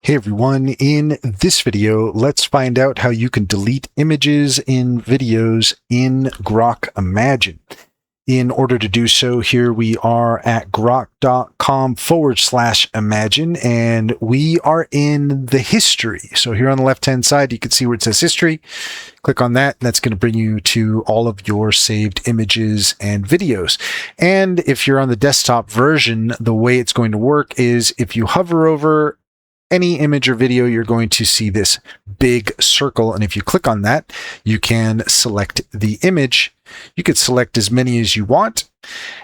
Hey everyone, in this video, let's find out how you can delete images in videos in Grok Imagine. In order to do so, here we are at grok.com/imagine, and we are in the history. So here on the left-hand side, you can see where it says history. Click on that, and that's going to bring you to all of your saved images and videos. And if you're on the desktop version, the way it's going to work is if you hover over any image or video, you're going to see this big circle. And if you click on that, you can select the image. You could select as many as you want.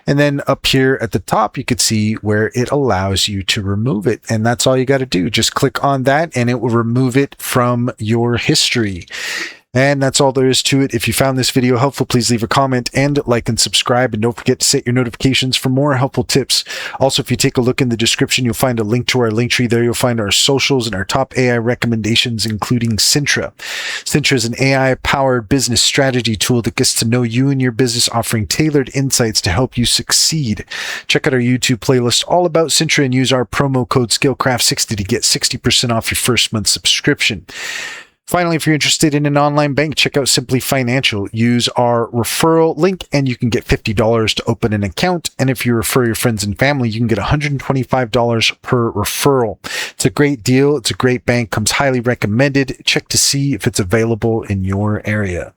And then up here at the top, you could see where it allows you to remove it. And that's all you got to do. Just click on that and it will remove it from your history. And that's all there is to it. If you found this video helpful, please leave a comment and like and subscribe. And don't forget to set your notifications for more helpful tips. Also, if you take a look in the description, you'll find a link to our link tree. There you'll find our socials and our top AI recommendations, including Cintra. Cintra is an AI-powered business strategy tool that gets to know you and your business, offering tailored insights to help you succeed. Check out our YouTube playlist all about Cintra and use our promo code SKILLCRAFT60 to get 60% off your first month subscription. Finally, if you're interested in an online bank, check out Simply Financial. Use our referral link and you can get $50 to open an account. And if you refer your friends and family, you can get $125 per referral. It's a great deal. It's a great bank, comes highly recommended. Check to see if it's available in your area.